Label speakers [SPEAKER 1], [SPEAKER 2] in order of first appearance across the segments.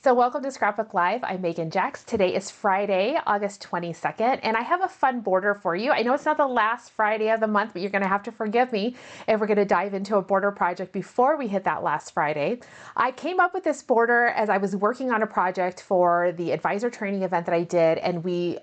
[SPEAKER 1] So welcome to Scrapbook Live. I'm Megan Jax. Today is Friday, August 22nd, and I have a fun border for you. I know it's not the last Friday of the month, but you're going to have to forgive me if we're going to dive into a border project before we hit that last Friday. I came up with this border as I was working on a project for the advisor training event that I did, and we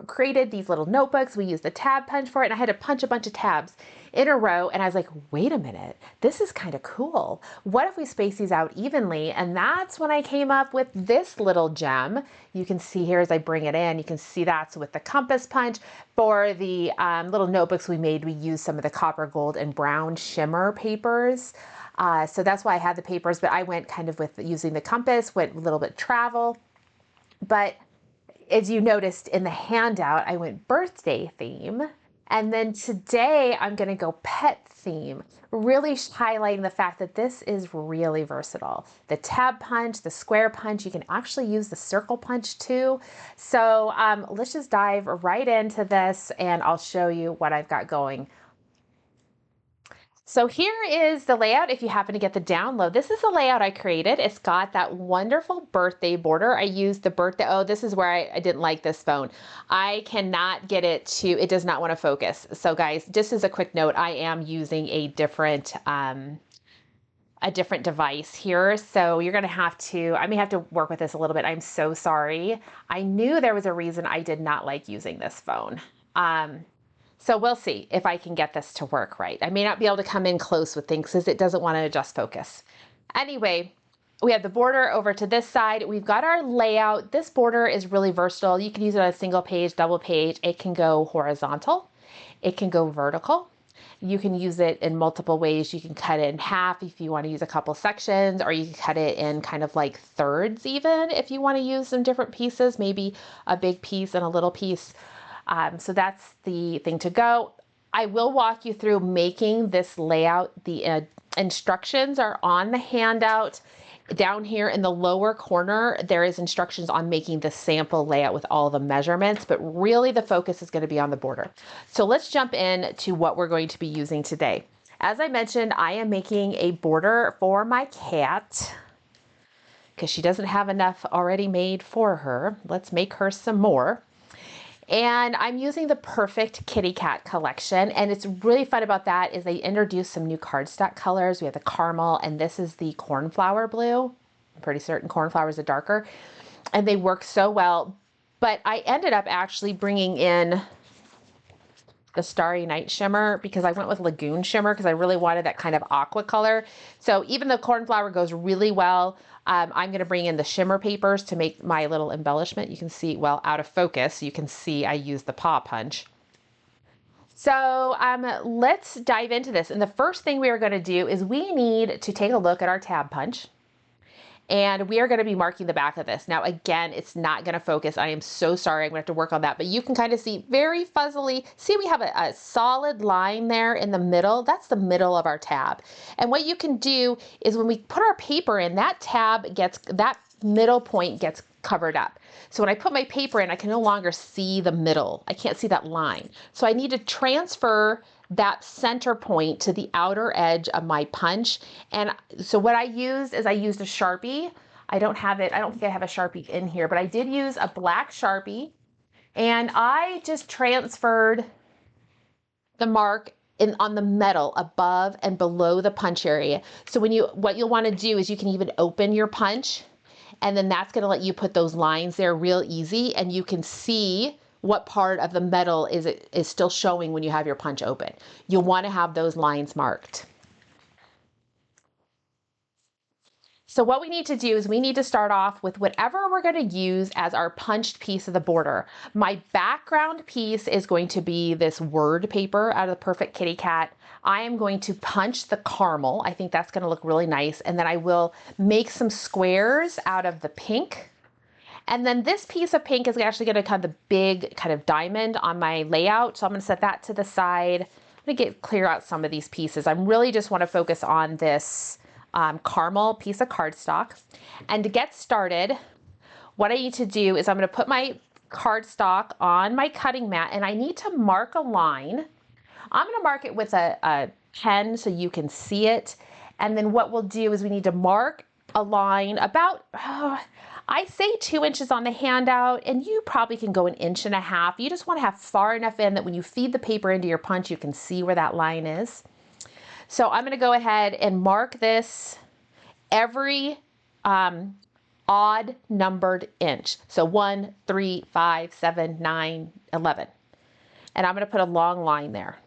[SPEAKER 1] created these little notebooks. We used the tab punch for it, and I had to punch a bunch of tabs in a row, and I was like, wait a minute, this is kind of cool. What if we space these out evenly? And that's when I came up with this little gem. You can see here as I bring it in, you can see that's with the compass punch. For the little notebooks we made, we used some of the copper, gold, and brown shimmer papers. So that's why I had the papers, but I went kind of with using the compass, went a little bit travel. But as you noticed in the handout, I went birthday theme. And then today I'm going to go pet theme, really highlighting the fact that this is really versatile. The tab punch, the square punch, you can actually use the circle punch too. So let's just dive right into this and I'll show you what I've got going. So here is the layout if you happen to get the download. This is the layout I created. It's got that wonderful birthday border. I used the birthday, oh, this is where I didn't like this phone. I cannot get it to, it does not want to focus. So guys, just as a quick note, I am using a different device here. So you're gonna have to, I may have to work with this a little bit. I'm so sorry. I knew there was a reason I did not like using this phone. So we'll see if I can get this to work right. I may not be able to come in close with things because it doesn't want to adjust focus. Anyway, we have the border over to this side. We've got our layout. This border is really versatile. You can use it on a single page, double page. It can go horizontal. It can go vertical. You can use it in multiple ways. You can cut it in half if you want to use a couple sections, or you can cut it in kind of like thirds even if you want to use some different pieces, maybe a big piece and a little piece. So that's the thing to go. I will walk you through making this layout. The instructions are on the handout. Down here in the lower corner, there is instructions on making the sample layout with all the measurements, but really the focus is going to be on the border. So let's jump in to what we're going to be using today. As I mentioned, I am making a border for my cat because she doesn't have enough already made for her. Let's make her some more. And I'm using the Perfect Kitty Cat collection. And it's really fun about that is they introduced some new cardstock colors. We have the caramel, and this is the cornflower blue. I'm pretty certain cornflower is the darker. And they work so well. But I ended up actually bringing in the Starry Night shimmer because I went with Lagoon shimmer because I really wanted that kind of aqua color. So even though cornflower goes really well, I'm going to bring in the shimmer papers to make my little embellishment. You can see, well, out of focus, you can see I used the paw punch. So let's dive into this. And the first thing we are going to do is we need to take a look at our tab punch. And we are going to be marking the back of this. Now, again, it's not going to focus. I am so sorry. I'm going to have to work on that. But you can kind of see very fuzzily. See, we have a solid line there in the middle. That's the middle of our tab. And what you can do is when we put our paper in, that tab gets, that middle point gets covered up. So when I put my paper in, I can no longer see the middle. I can't see that line. So I need to transfer that center point to the outer edge of my punch. And so what I used is I used a Sharpie. I don't have it, I don't think I have a Sharpie in here, but I did use a black Sharpie, and I just transferred the mark on the metal above and below the punch area. So what you'll want to do is you can even open your punch, and then that's going to let you put those lines there real easy, and you can see what part of the metal is still showing when you have your punch open. You'll want to have those lines marked. So what we need to do is we need to start off with whatever we're going to use as our punched piece of the border. My background piece is going to be this word paper out of the Perfect Kitty Cat. I am going to punch the caramel. I think that's going to look really nice. And then I will make some squares out of the pink. And then this piece of pink is actually going to have the big kind of diamond on my layout. So I'm going to set that to the side. I'm going to clear out some of these pieces. I really just want to focus on this caramel piece of cardstock. And to get started, what I need to do is I'm going to put my cardstock on my cutting mat, and I need to mark a line. I'm going to mark it with a pen so you can see it. And then what we'll do is we need to mark a line about, I say 2 inches on the handout, and you probably can go 1.5 inches. You just want to have far enough in that when you feed the paper into your punch, you can see where that line is. So I'm going to go ahead and mark this every odd numbered inch. So 1, 3, 5, 7, 9, 11. And I'm going to put a long line there.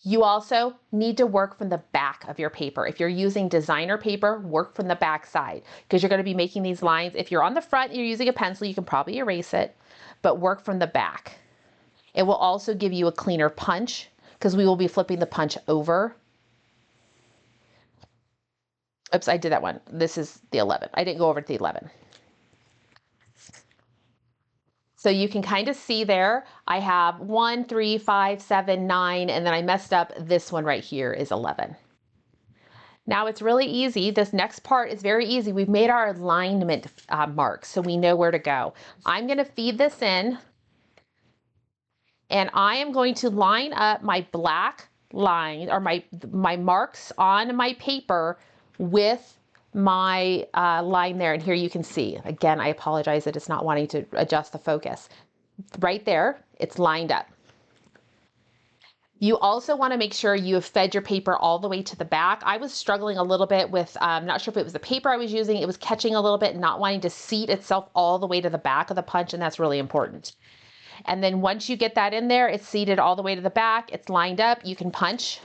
[SPEAKER 1] You also need to work from the back of your paper. If you're using designer paper, work from the back side because you're going to be making these lines. If you're on the front and you're using a pencil, you can probably erase it, but work from the back. It will also give you a cleaner punch because we will be flipping the punch over. Oops, I did that one. This is the 11. I didn't go over to the 11. So you can kind of see there, I have 1, 3, 5, 7, 9, and then I messed up. This one right here is 11. Now it's really easy. This next part is very easy. We've made our alignment marks, so we know where to go. I'm going to feed this in, and I am going to line up my black line, or my marks on my paper with my line there. And here you can see, again, I apologize that it's not wanting to adjust the focus. Right there, it's lined up. You also want to make sure you have fed your paper all the way to the back. I was struggling a little bit with, not sure if it was the paper I was using, it was catching a little bit, not wanting to seat itself all the way to the back of the punch, and that's really important. And then once you get that in there, it's seated all the way to the back, it's lined up, you can punch.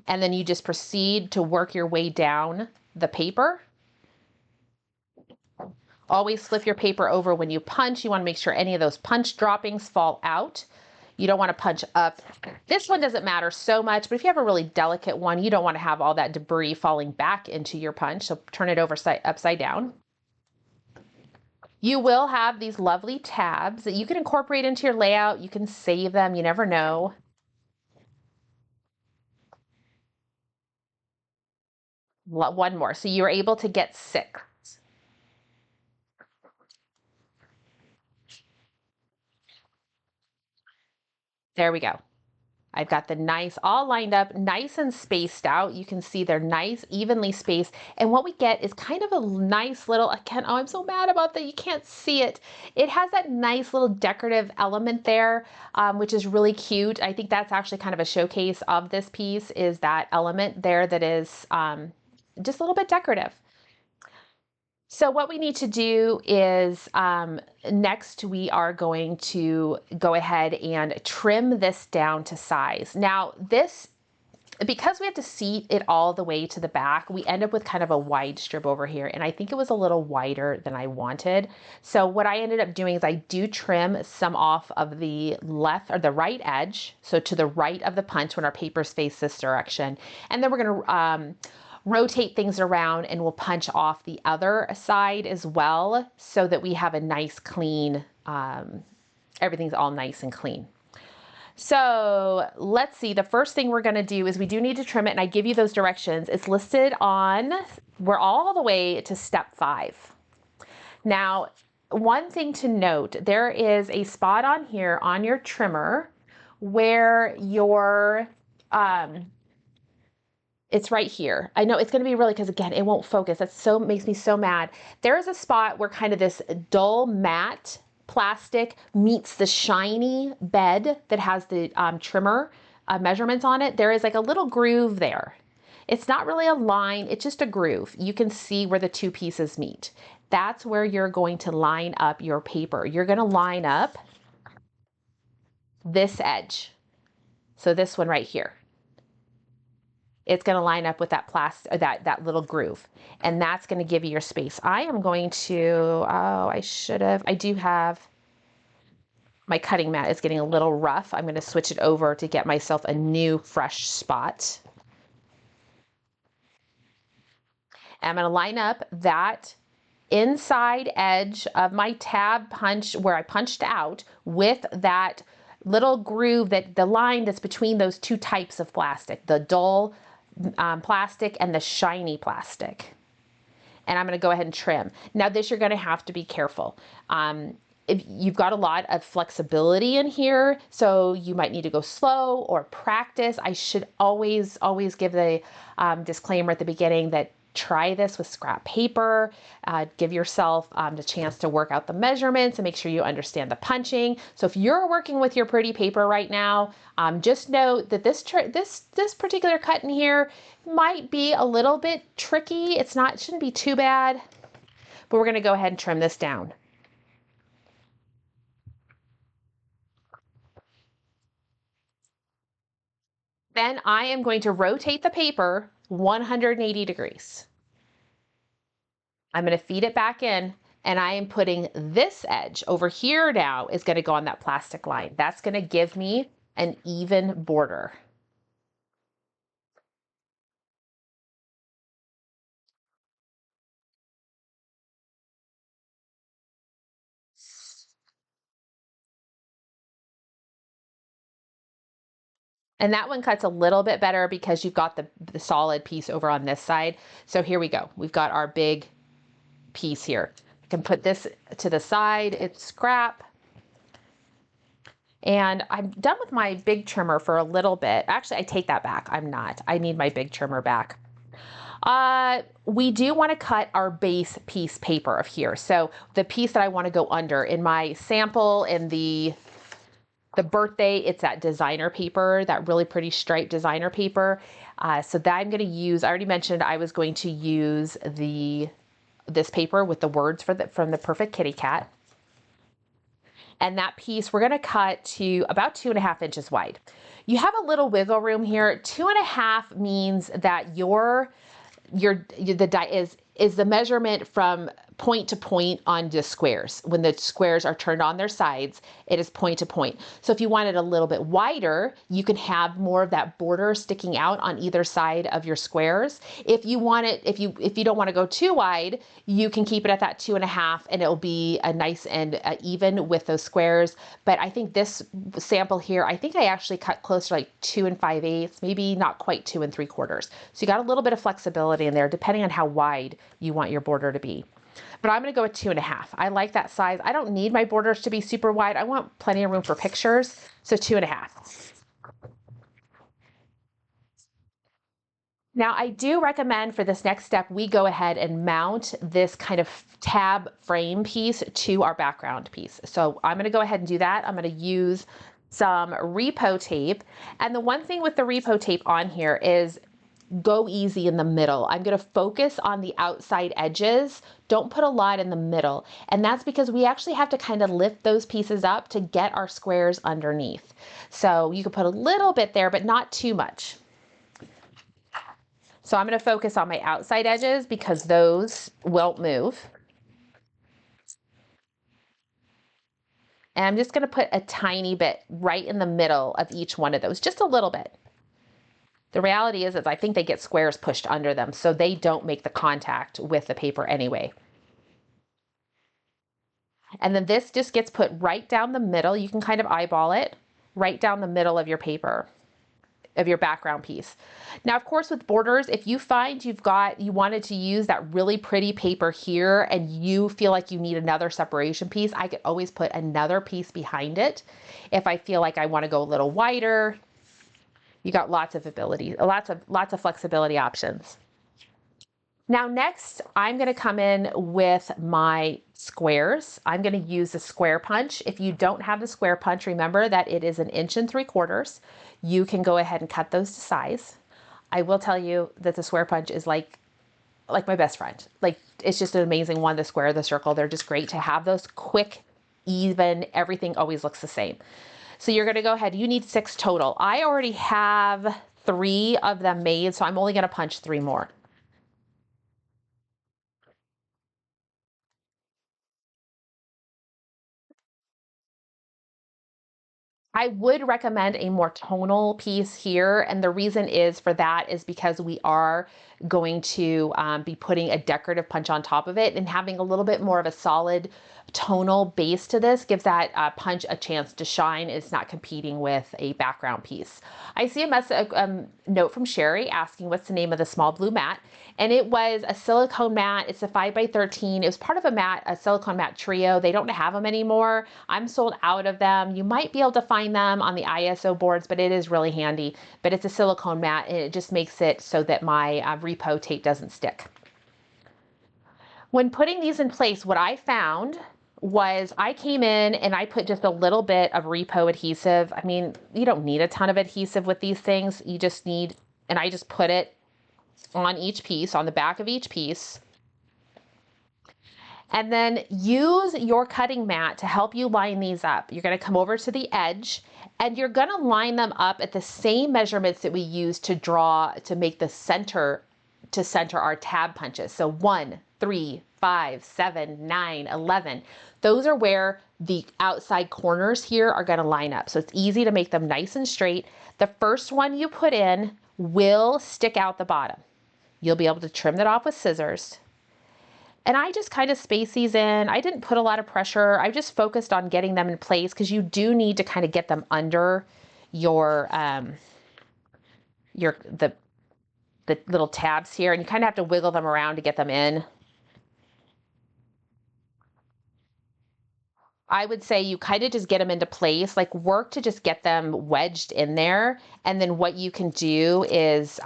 [SPEAKER 1] And then you just proceed to work your way down the paper. Always flip your paper over when you punch. You want to make sure any of those punch droppings fall out. You don't want to punch up. This one doesn't matter so much, but if you have a really delicate one, you don't want to have all that debris falling back into your punch. So turn it over upside down. You will have these lovely tabs that you can incorporate into your layout. You can save them. You never know. One more. So you're able to get 6. There we go. I've got the nice, all lined up, nice and spaced out. You can see they're nice, evenly spaced. And what we get is kind of a nice little, again, oh, I'm so mad about that. You can't see it. It has that nice little decorative element there, which is really cute. I think that's actually kind of a showcase of this piece, is that element there that is just a little bit decorative. So what we need to do is next we are going to go ahead and trim this down to size. Now this, because we have to seat it all the way to the back, we end up with kind of a wide strip over here, and I think it was a little wider than I wanted. So what I ended up doing is I do trim some off of the left or the right edge, so to the right of the punch when our papers face this direction, and then we're going to rotate things around and we'll punch off the other side as well so that we have a nice clean, everything's all nice and clean. So let's see, the first thing we're going to do is we do need to trim it, and I give you those directions. It's listed on, we're all the way to step 5. Now, one thing to note, there is a spot on here on your trimmer where your, it's right here. I know it's going to be really, because again, it won't focus. That so makes me so mad. There is a spot where kind of this dull matte plastic meets the shiny bed that has the trimmer measurements on it. There is like a little groove there. It's not really a line, it's just a groove. You can see where the two pieces meet. That's where you're going to line up your paper. You're going to line up this edge. So this one right here. It's going to line up with that plastic, that little groove, and that's going to give you your space. I am going to, oh, I do have, my cutting mat is getting a little rough. I'm going to switch it over to get myself a new fresh spot. And I'm going to line up that inside edge of my tab punch where I punched out with that little groove, that the line that's between those two types of plastic, the dull plastic and the shiny plastic. And I'm going to go ahead and trim. Now this, you're going to have to be careful. if you've got a lot of flexibility in here, so you might need to go slow or practice. I should always give the disclaimer at the beginning that try this with scrap paper. Give yourself the chance to work out the measurements and make sure you understand the punching. So if you're working with your pretty paper right now, just note that this particular cut in here might be a little bit tricky. It shouldn't be too bad, but we're going to go ahead and trim this down. Then I am going to rotate the paper 180 degrees. I'm going to feed it back in, and I am putting this edge over here now is going to go on that plastic line. That's going to give me an even border. And that one cuts a little bit better because you've got the solid piece over on this side. So here we go. We've got our big piece here. I can put this to the side. It's scrap. And I'm done with my big trimmer for a little bit. Actually, I take that back. I'm not. I need my big trimmer back. We do want to cut our base piece paper of here. So the piece that I want to go under in my sample in the birthday, it's that designer paper, that really pretty striped designer paper. So that I'm going to use, I already mentioned I was going to use this paper with the words from the Perfect Kitty Cat. And that piece we're going to cut to about 2.5 inches wide. You have a little wiggle room here. 2.5 means that the die is the measurement from point to point on the squares. When the squares are turned on their sides, it is point to point. So if you want it a little bit wider, you can have more of that border sticking out on either side of your squares. If you want it, if you don't want to go too wide, you can keep it at that 2.5, and it'll be a nice and even with those squares. But I think this sample here, I think I actually cut close to like 2 5/8, maybe not quite 2 3/4. So you got a little bit of flexibility in there, depending on how wide you want your border to be. But I'm going to go with 2.5. I like that size. I don't need my borders to be super wide. I want plenty of room for pictures. So 2.5. Now I do recommend for this next step, we go ahead and mount this kind of tab frame piece to our background piece. So I'm going to go ahead and do that. I'm going to use some repo tape. And the one thing with the repo tape on here is go easy in the middle. I'm going to focus on the outside edges. Don't put a lot in the middle. And that's because we actually have to kind of lift those pieces up to get our squares underneath. So you can put a little bit there, but not too much. So I'm going to focus on my outside edges because those won't move. And I'm just going to put a tiny bit right in the middle of each one of those, just a little bit. The reality is I think they get squares pushed under them, so they don't make the contact with the paper anyway. And then this just gets put right down the middle. You can kind of eyeball it right down the middle of your paper, of your background piece. Now, of course, with borders, if you find you wanted to use that really pretty paper here and you feel like you need another separation piece, I could always put another piece behind it. If I feel like I want to go a little wider, you got lots of ability, lots of flexibility options. Now next, I'm going to come in with my squares. I'm going to use the square punch. If you don't have the square punch, remember that it is 1 3/4. You can go ahead and cut those to size. I will tell you that the square punch is like my best friend. Like, it's just an amazing one. The square, the circle, they're just great to have those quick, even, everything always looks the same. So you're going to go ahead, you need 6 total. I already have 3 of them made, so I'm only going to punch 3 more. I would recommend a more tonal piece here. And the reason is for that is because we are going to be putting a decorative punch on top of it, and having a little bit more of a solid tonal base to this gives that punch a chance to shine. It's not competing with a background piece. I see a note from Sherry asking what's the name of the small blue mat, and it was a silicone mat. It's a 5x13. It was part of a silicone mat trio. They don't have them anymore. I'm sold out of them. You might be able to find them on the ISO boards, but it is really handy. But it's a silicone mat, and it just makes it so that my repo tape doesn't stick. When putting these in place, what I found was I came in and I put just a little bit of repo adhesive. I mean, you don't need a ton of adhesive with these things. You just need, and I just put it on each piece, on the back of each piece. And then use your cutting mat to help you line these up. You're going to come over to the edge and you're going to line them up at the same measurements that we use to draw, to make the center, to center our tab punches. So 1, 3, 5, 7, 9, 11. Those are where the outside corners here are going to line up. So it's easy to make them nice and straight. The first one you put in will stick out the bottom. You'll be able to trim that off with scissors. And I just kind of space these in. I didn't put a lot of pressure. I just focused on getting them in place because you do need to kind of get them under your the little tabs here, and you kind of have to wiggle them around to get them in. I would say you kind of just get them into place, like work to just get them wedged in there. And then what you can do is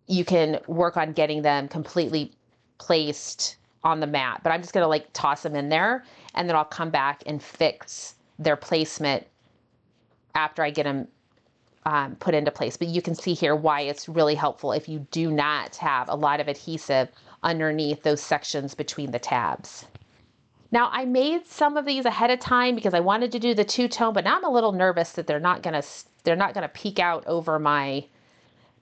[SPEAKER 1] you can work on getting them completely placed on the mat. But I'm just going to like toss them in there, and then I'll come back and fix their placement after I get them put into place. But you can see here why it's really helpful if you do not have a lot of adhesive underneath those sections between the tabs. Now I made some of these ahead of time because I wanted to do the two-tone, but now I'm a little nervous that they're not gonna peek out over my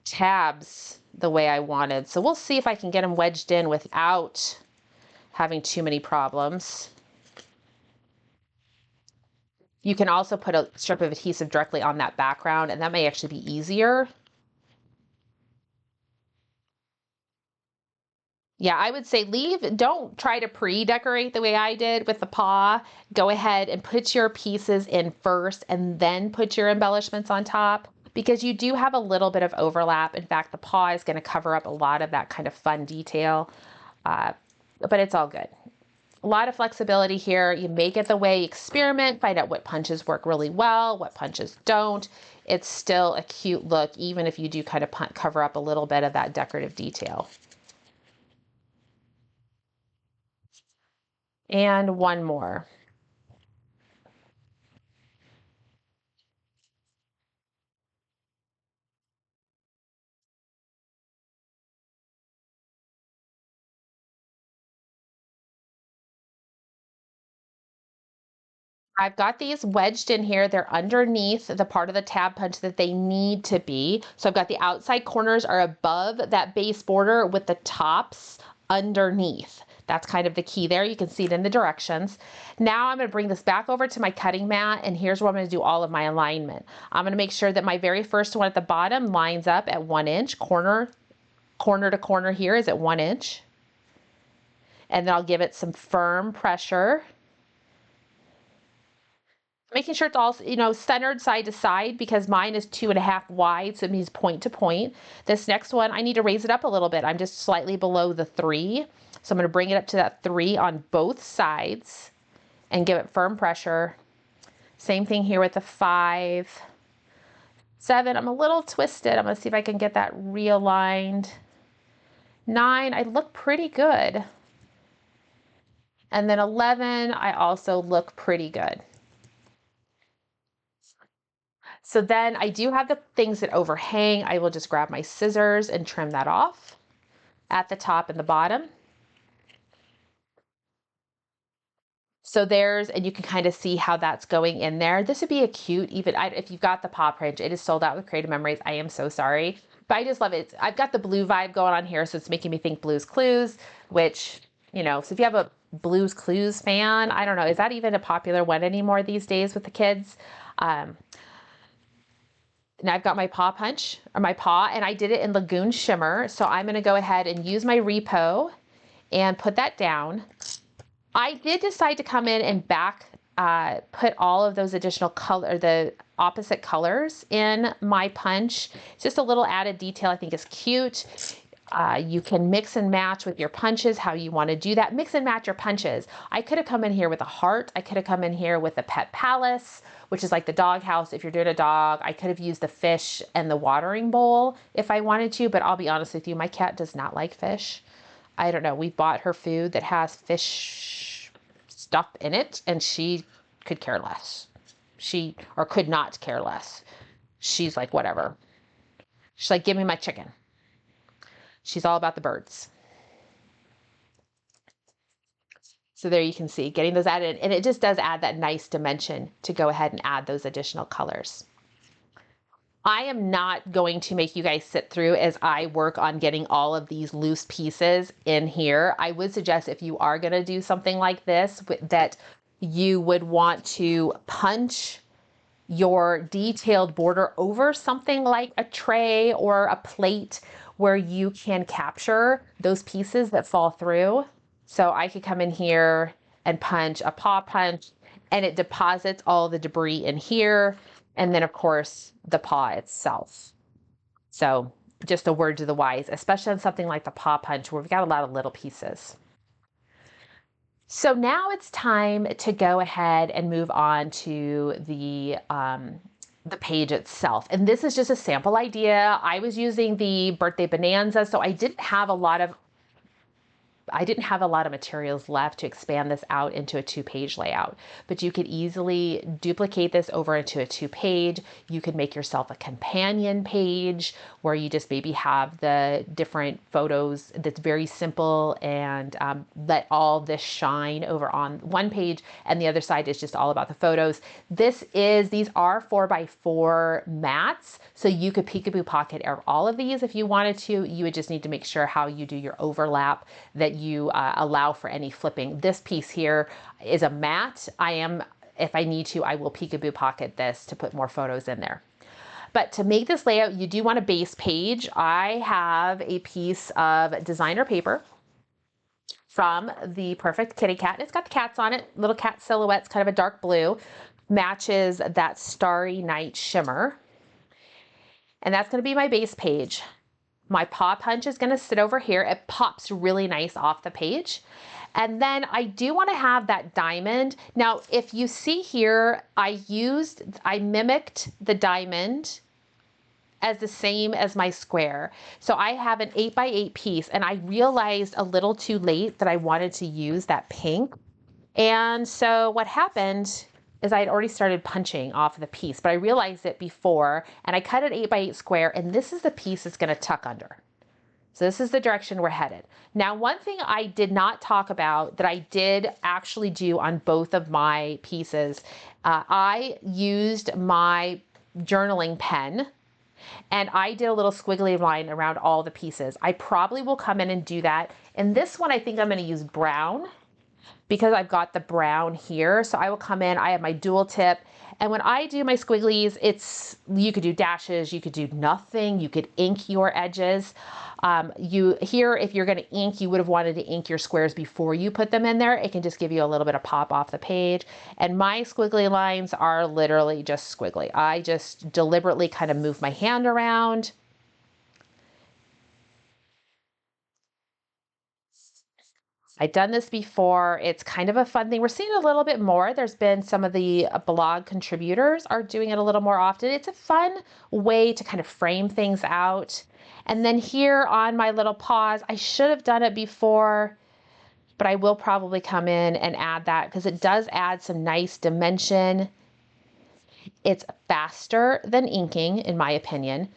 [SPEAKER 1] tabs the way I wanted. So we'll see if I can get them wedged in without having too many problems. You can also put a strip of adhesive directly on that background, and that may actually be easier. Yeah, I would say don't try to pre-decorate the way I did with the paw. Go ahead and put your pieces in first and then put your embellishments on top, because you do have a little bit of overlap. In fact, the paw is going to cover up a lot of that kind of fun detail, but it's all good. A lot of flexibility here. You make it the way, experiment, find out what punches work really well, what punches don't. It's still a cute look, even if you do kind of cover up a little bit of that decorative detail. And one more. I've got these wedged in here. They're underneath the part of the tab punch that they need to be. So I've got the outside corners are above that base border with the tops underneath. That's kind of the key there. You can see it in the directions. Now I'm going to bring this back over to my cutting mat, and here's where I'm going to do all of my alignment. I'm going to make sure that my very first one at the bottom lines up at 1 inch. Corner to corner here is at 1 inch. And then I'll give it some firm pressure, making sure it's all, centered side to side, because mine is 2.5 wide, so it means point to point. This next one, I need to raise it up a little bit. I'm just slightly below the 3. So I'm going to bring it up to that 3 on both sides and give it firm pressure. Same thing here with the 5, 7. I'm a little twisted. I'm going to see if I can get that realigned. 9, I look pretty good. And then 11, I also look pretty good. So then I do have the things that overhang. I will just grab my scissors and trim that off at the top and the bottom. So and you can kind of see how that's going in there. This would be a cute, even if you've got the paw print, it is sold out with Creative Memories. I am so sorry, but I just love it. I've got the blue vibe going on here, so it's making me think Blue's Clues, which, so if you have Blue's Clues fan. I don't know. Is that even a popular one anymore these days with the kids? Um, and I've got my paw punch, or my paw, and I did it in Lagoon Shimmer. So I'm going to go ahead and use my repo and put that down. I did decide to come in and put all of those additional the opposite colors in my punch. It's just a little added detail I think is cute. You can mix and match with your punches, how you want to do that. Mix and match your punches. I could have come in here with a heart. I could have come in here with a pet palace, which is like the dog house. If you're doing a dog, I could have used the fish and the watering bowl if I wanted to, but I'll be honest with you, my cat does not like fish. I don't know. We bought her food that has fish stuff in it, and she could care less. Or could not care less. She's like, whatever. She's like, give me my chicken. She's all about the birds. So there you can see, getting those added, and it just does add that nice dimension to go ahead and add those additional colors. I am not going to make you guys sit through as I work on getting all of these loose pieces in here. I would suggest if you are going to do something like this, that you would want to punch your detailed border over something like a tray or a plate where you can capture those pieces that fall through. So I could come in here and punch a paw punch, and it deposits all the debris in here. And then of course the paw itself. So just a word to the wise, especially on something like the paw punch where we've got a lot of little pieces. So now it's time to go ahead and move on to the page itself. And this is just a sample idea. I was using the Birthday Bonanza, so I didn't have a lot of materials left to expand this out into a 2-page layout, but you could easily duplicate this over into a 2-page. You could make yourself a companion page where you just maybe have the different photos that's very simple, and let all this shine over on one page, and the other side is just all about the photos. These are 4x4 mats, so you could peekaboo pocket all of these if you wanted to. You would just need to make sure how you do your overlap, that you allow for any flipping. This piece here is a mat. If I need to, I will peekaboo pocket this to put more photos in there. But to make this layout, you do want a base page. I have a piece of designer paper from the Perfect Kitty Cat. It's got the cats on it, little cat silhouettes, kind of a dark blue, matches that Starry Night shimmer. And that's going to be my base page. My paw punch is going to sit over here. It pops really nice off the page. And then I do want to have that diamond. Now, if you see here, I mimicked the diamond as the same as my square. So I have an 8x8 piece, and I realized a little too late that I wanted to use that pink. And so what happened is I had already started punching off of the piece, but I realized it before, and I cut an 8x8 square, and this is the piece that's going to tuck under. So this is the direction we're headed. Now, one thing I did not talk about that I did actually do on both of my pieces, I used my journaling pen, and I did a little squiggly line around all the pieces. I probably will come in and do that. And this one, I think I'm going to use brown, because I've got the brown here. So I will come in, I have my dual tip. And when I do my squigglies, you could do dashes, you could do nothing, you could ink your edges. If you're gonna ink, you would have wanted to ink your squares before you put them in there. It can just give you a little bit of pop off the page. And my squiggly lines are literally just squiggly. I just deliberately kind of move my hand around. I've done this before. It's kind of a fun thing. We're seeing a little bit more. There's been some of the blog contributors are doing it a little more often. It's a fun way to kind of frame things out. And then here on my little paws, I should have done it before, but I will probably come in and add that because it does add some nice dimension. It's faster than inking, in my opinion.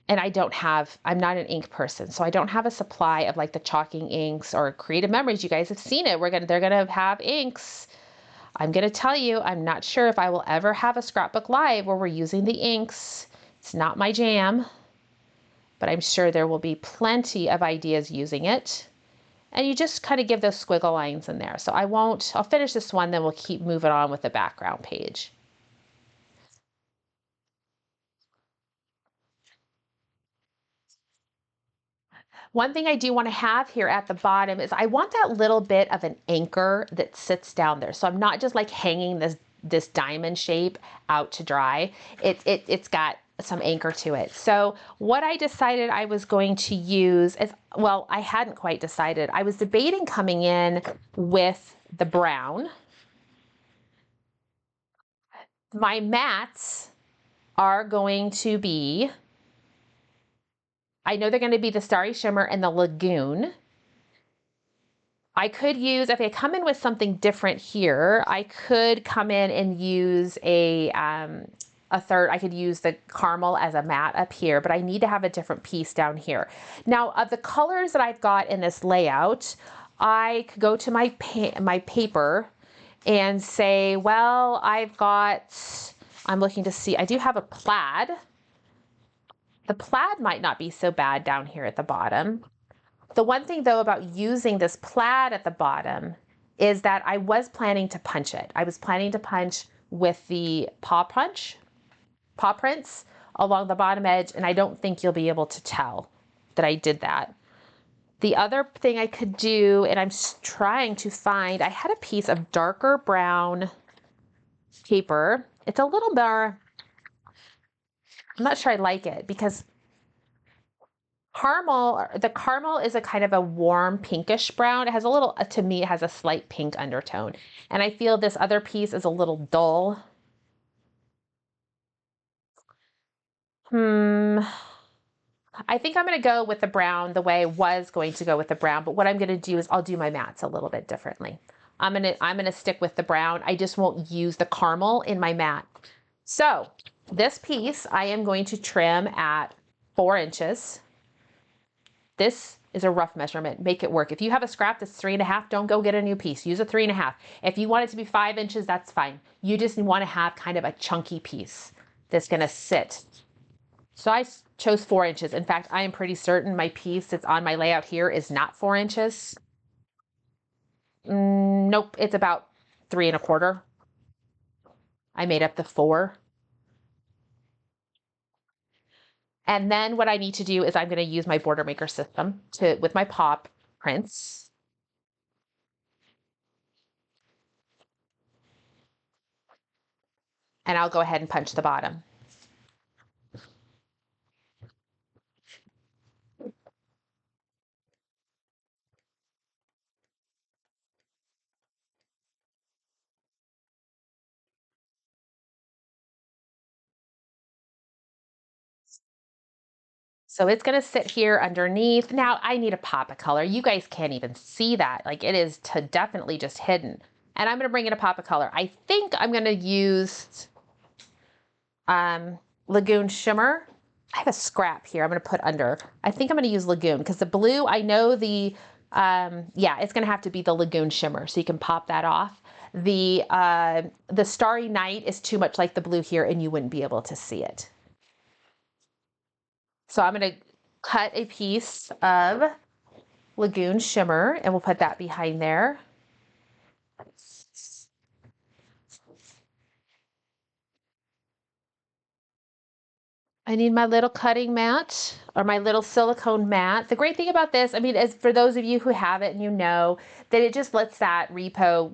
[SPEAKER 1] And I'm not an ink person, so I don't have a supply of like the chalking inks or Creative Memories. You guys have seen it. They're gonna have inks. I'm gonna tell you, I'm not sure if I will ever have a Scrapbook Live where we're using the inks. It's not my jam, but I'm sure there will be plenty of ideas using it. And you just kind of give those squiggle lines in there. So I'll finish this one, then we'll keep moving on with the background page. One thing I do want to have here at the bottom is I want that little bit of an anchor that sits down there. So I'm not just like hanging this diamond shape out to dry. It's got some anchor to it. So what I decided I was going to use is, well, I hadn't quite decided. I was debating coming in with the brown. My mats are going to be, I know they're going to be the Starry Shimmer and the Lagoon. I could use, if I come in with something different here, I could come in and use a third, I could use the caramel as a mat up here, but I need to have a different piece down here. Now, of the colors that I've got in this layout, I could go to my paper and say, well, I'm looking to see, I do have a plaid. The plaid might not be so bad down here at the bottom. The one thing though about using this plaid at the bottom is that I was planning to punch it. I was planning to punch with the paw prints along the bottom edge, and I don't think you'll be able to tell that I did that. The other thing I could do, and I'm trying to find, I had a piece of darker brown paper. It's a little more, I'm not sure I like it because the caramel is a kind of a warm pinkish brown. It has a little, to me, it has a slight pink undertone. And I feel this other piece is a little dull. I think I'm going to go with the brown the way I was going to go with the brown, but what I'm going to do is I'll do my mats a little bit differently. I'm going to stick with the brown. I just won't use the caramel in my mat. So this piece I am going to trim at 4 inches. This is a rough measurement. Make it work. If you have a scrap that's 3.5, don't go get a new piece. Use a 3.5. If you want it to be 5 inches, that's fine. You just want to have kind of a chunky piece that's going to sit. So I chose 4 inches. In fact, I am pretty certain my piece that's on my layout here is not 4 inches. Nope, it's about 3.25. I made up the 4. And then what I need to do is I'm going to use my border maker system with my paw prints. And I'll go ahead and punch the bottom. So it's going to sit here underneath. Now I need a pop of color. You guys can't even see that. Like, it is definitely just hidden. And I'm going to bring in a pop of color. I think I'm going to use Lagoon Shimmer. I have a scrap here I'm going to put under. I think I'm going to use Lagoon because the blue, I know yeah, it's going to have to be the Lagoon Shimmer. So you can pop that off. The Starry Night is too much like the blue here and you wouldn't be able to see it. So I'm going to cut a piece of Lagoon Shimmer and we'll put that behind there. I need my little cutting mat or my little silicone mat. The great thing about this, I mean, is for those of you who have it and you know that it just lets that repo,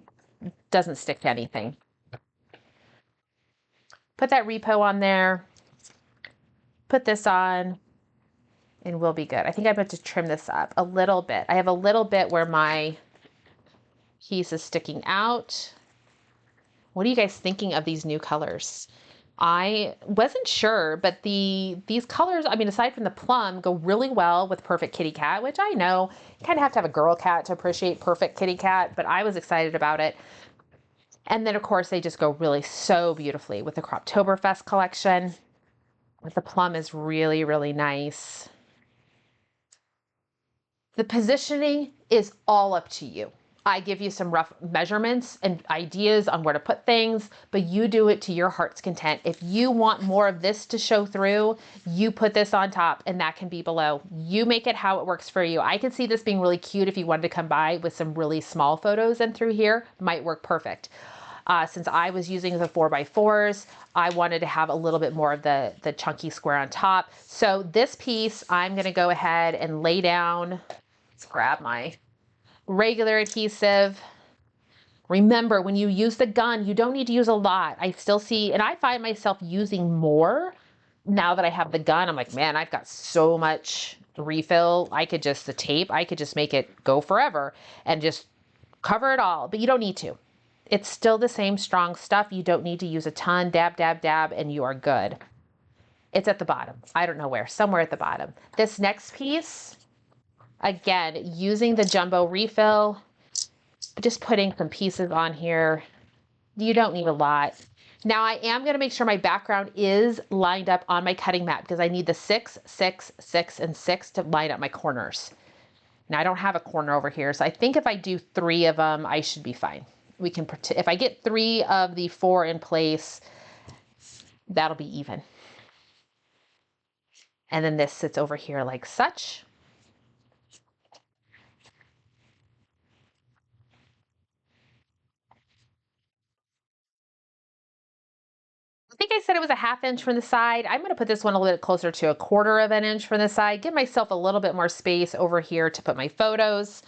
[SPEAKER 1] doesn't stick to anything. Put that repo on there, put this on, and we'll be good. I think I'm going to trim this up a little bit. I have a little bit where my piece is sticking out. What are you guys thinking of these new colors? I wasn't sure, but these colors, I mean, aside from the plum, go really well with Perfect Kitty Cat, which I know you kind of have to have a girl cat to appreciate Perfect Kitty Cat, but I was excited about it. And then, of course, they just go really so beautifully with the Croptoberfest collection. The plum is really, really nice. The positioning is all up to you. I give you some rough measurements and ideas on where to put things, but you do it to your heart's content. If you want more of this to show through, you put this on top and that can be below. You make it how it works for you. I could see this being really cute if you wanted to come by with some really small photos and through here, might work perfect. Since I was using the 4x4s, I wanted to have a little bit more of the chunky square on top. So this piece, I'm gonna go ahead and lay down, let's grab my regular adhesive. Remember, when you use the gun, you don't need to use a lot. I still see, and I find myself using more now that I have the gun. I'm like, man, I've got so much refill. I could just, the tape, I could just make it go forever and just cover it all, but you don't need to. It's still the same strong stuff. You don't need to use a ton, dab, dab, dab, and you are good. It's at the bottom. I don't know where, somewhere at the bottom. This next piece, again, using the jumbo refill, just putting some pieces on here. You don't need a lot. Now I am gonna make sure my background is lined up on my cutting mat because I need the 6, 6, 6, and 6 to line up my corners. Now I don't have a corner over here, so I think if I do 3 of them, I should be fine. We can, if I get 3 of the 4 in place, that'll be even. And then this sits over here like such. I think I said it was a 1/2 inch from the side. I'm gonna put this one a little bit closer to 1/4 of an inch from the side, give myself a little bit more space over here to put my photos.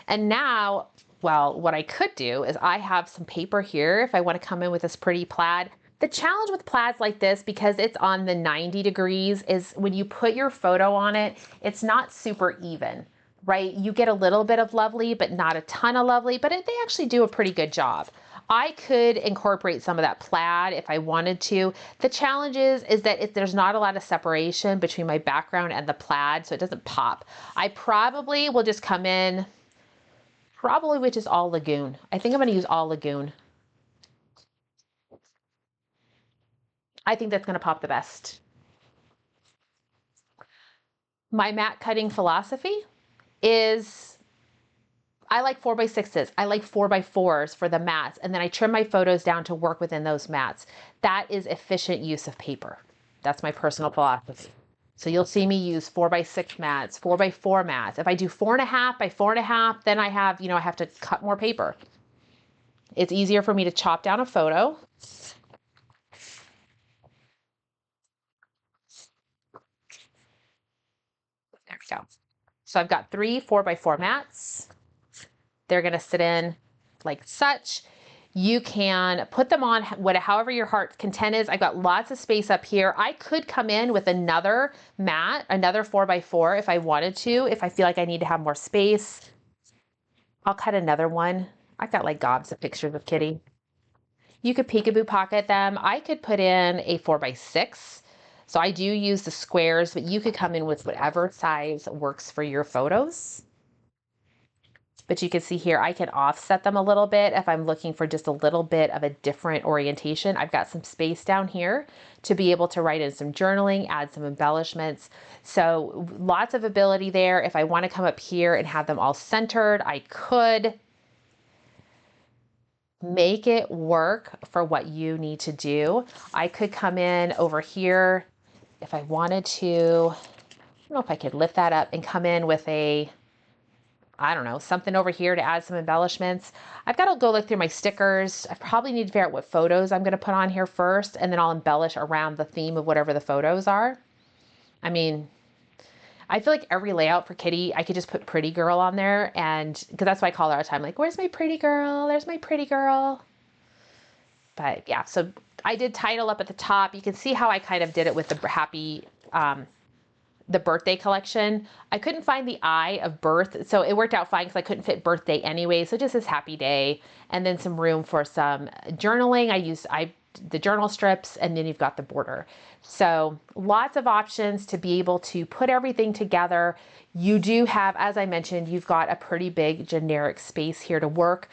[SPEAKER 1] And now, well, what I could do is I have some paper here if I wanna come in with this pretty plaid. The challenge with plaids like this, because it's on the 90 degrees, is when you put your photo on it, it's not super even, right? You get a little bit of lovely, but not a ton of lovely, but they actually do a pretty good job. I could incorporate some of that plaid if I wanted to. The challenge is that there's not a lot of separation between my background and the plaid, so it doesn't pop. I probably will just come in, probably with just all Lagoon. I think I'm gonna use all Lagoon. I think that's gonna pop the best. My mat cutting philosophy is I like 4x6s. I like 4x4s for the mats. And then I trim my photos down to work within those mats. That is efficient use of paper. That's my personal philosophy. So you'll see me use 4x6 mats, 4x4 mats. If I do 4.5 by 4.5, then I have, I have to cut more paper. It's easier for me to chop down a photo. There we go. So I've got 3 4x4 mats. They're gonna sit in like such. You can put them on however your heart's content is. I've got lots of space up here. I could come in with another mat, another 4x4 if I wanted to, if I feel like I need to have more space. I'll cut another one. I've got like gobs of pictures of Kitty. You could peekaboo pocket them. I could put in a 4x6. So I do use the squares, but you could come in with whatever size works for your photos. But you can see here, I can offset them a little bit if I'm looking for just a little bit of a different orientation. I've got some space down here to be able to write in some journaling, add some embellishments. So lots of ability there. If I want to come up here and have them all centered, I could make it work for what you need to do. I could come in over here if I wanted to. I don't know if I could lift that up and come in with I don't know, something over here to add some embellishments. I've got to go look through my stickers. I probably need to figure out what photos I'm going to put on here first, and then I'll embellish around the theme of whatever the photos are. I mean, I feel like every layout for Kitty, I could just put pretty girl on there, and because that's why I call her all the time, like, where's my pretty girl? There's my pretty girl. But yeah, so I did title up at the top. You can see how I kind of did it with the happy, the birthday collection. I couldn't find the I of birth, so it worked out fine because I couldn't fit birthday anyway. So just this happy day, and then some room for some journaling. I used the journal strips, and then you've got the border. So lots of options to be able to put everything together. You do have, as I mentioned, you've got a pretty big generic space here to work.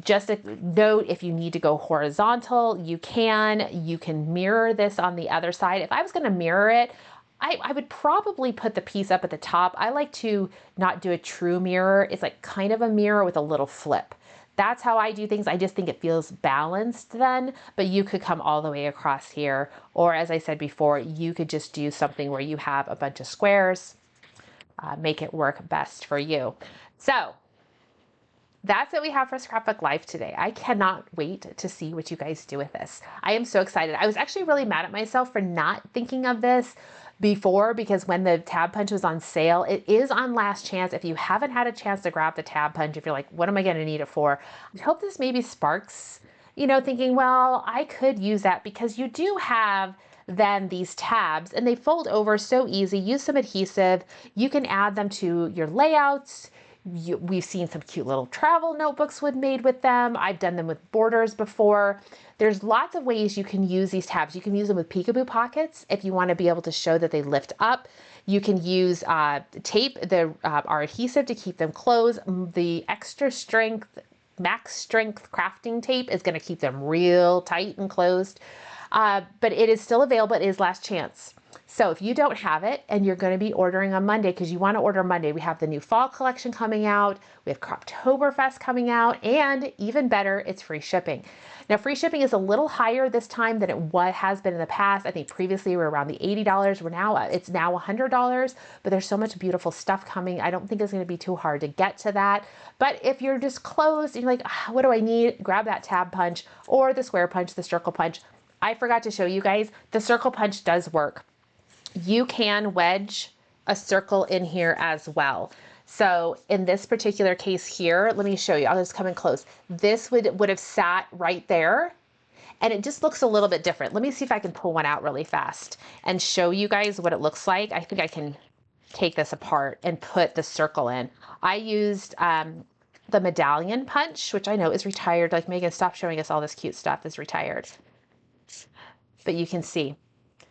[SPEAKER 1] Just a note, if you need to go horizontal, you can mirror this on the other side. If I was going to mirror it, I would probably put the piece up at the top. I like to not do a true mirror. It's like kind of a mirror with a little flip. That's how I do things. I just think it feels balanced then, but you could come all the way across here. Or as I said before, you could just do something where you have a bunch of squares, make it work best for you. So that's what we have for Scrapbook Live today. I cannot wait to see what you guys do with this. I am so excited. I was actually really mad at myself for not thinking of this before, because when the tab punch was on sale, it is on last chance. If you haven't had a chance to grab the tab punch, if you're like, what am I going to need it for? I hope this maybe sparks, thinking, well, I could use that, because you do have then these tabs and they fold over so easy. Use some adhesive. You can add them to your layouts. We've seen some cute little travel notebooks made with them. I've done them with borders before. There's lots of ways you can use these tabs. You can use them with peekaboo pockets if you want to be able to show that they lift up. You can use tape, our adhesive, to keep them closed. The extra strength, max strength crafting tape is going to keep them real tight and closed. But it is still available. It is last chance. So if you don't have it and you're going to be ordering on Monday, because you want to order Monday, we have the new fall collection coming out, we have Croptoberfest coming out, and even better, it's free shipping. Now, free shipping is a little higher this time than it has been in the past. I think previously we were around the $80. It's now $100, but there's so much beautiful stuff coming. I don't think it's going to be too hard to get to that. But if you're just closed and you're like, what do I need? Grab that tab punch or the square punch, the circle punch. I forgot to show you guys, the circle punch does work. You can wedge a circle in here as well. So in this particular case here, let me show you. I'll just come in close. This would have sat right there, and it just looks a little bit different. Let me see if I can pull one out really fast and show you guys what it looks like. I think I can take this apart and put the circle in. I used the medallion punch, which I know is retired. Like, Megan, stop showing us all this cute stuff, is retired. But you can see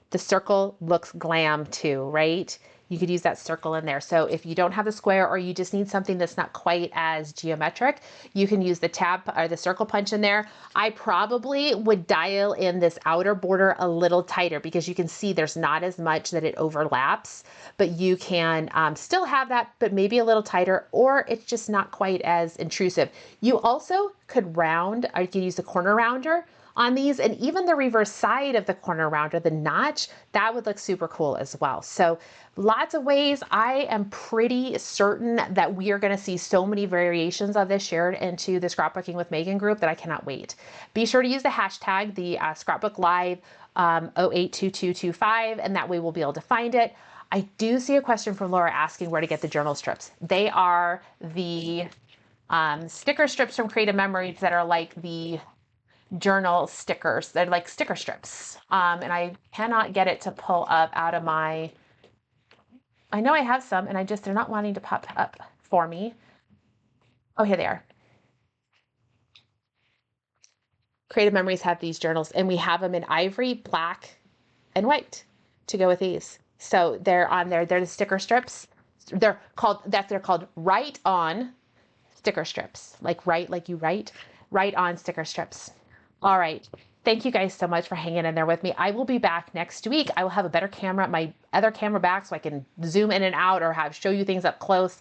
[SPEAKER 1] the circle looks glam too, right? You could use that circle in there. So if you don't have the square, or you just need something that's not quite as geometric, you can use the tab or the circle punch in there. I probably would dial in this outer border a little tighter, because you can see there's not as much that it overlaps, but you can still have that, but maybe a little tighter, or it's just not quite as intrusive. You also could round, or you could use the corner rounder on these, and even the reverse side of the corner rounder, the notch, that would look super cool as well. So lots of ways. I am pretty certain that we are going to see so many variations of this shared into the Scrapbooking with Megan group that I cannot wait. Be sure to use the hashtag, the Scrapbook Live 082225, and that way we'll be able to find it. I do see a question from Laura asking where to get the journal strips. They are the sticker strips from Creative Memories that are like the journal stickers. They're like sticker strips. And I cannot get it to pull up out of I know I have some, and they're not wanting to pop up for me. Oh, here they are. Creative Memories have these journals, and we have them in ivory, black, and white to go with these. So they're on there. They're the sticker strips. They're called Write On sticker strips. Like you write on sticker strips. All right. Thank you guys so much for hanging in there with me. I will be back next week. I will have a better camera, my other camera back, so I can zoom in and out or show you things up close.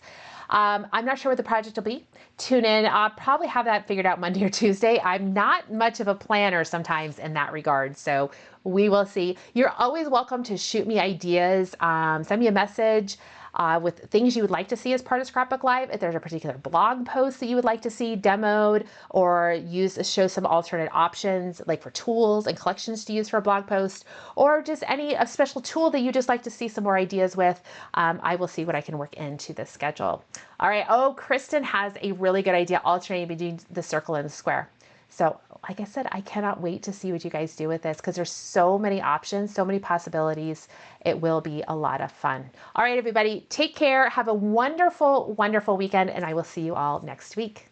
[SPEAKER 1] I'm not sure what the project will be. Tune in. I'll probably have that figured out Monday or Tuesday. I'm not much of a planner sometimes in that regard, so we will see. You're always welcome to shoot me ideas, send me a message with things you would like to see as part of Scrapbook Live. If there's a particular blog post that you would like to see demoed, or show some alternate options, like for tools and collections to use for a blog post, or just a special tool that you just like to see some more ideas with, I will see what I can work into the schedule. All right. Oh, Kristen has a really good idea, alternating between the circle and the square. So like I said, I cannot wait to see what you guys do with this, because there's so many options, so many possibilities. It will be a lot of fun. All right, everybody, take care. Have a wonderful, wonderful weekend, and I will see you all next week.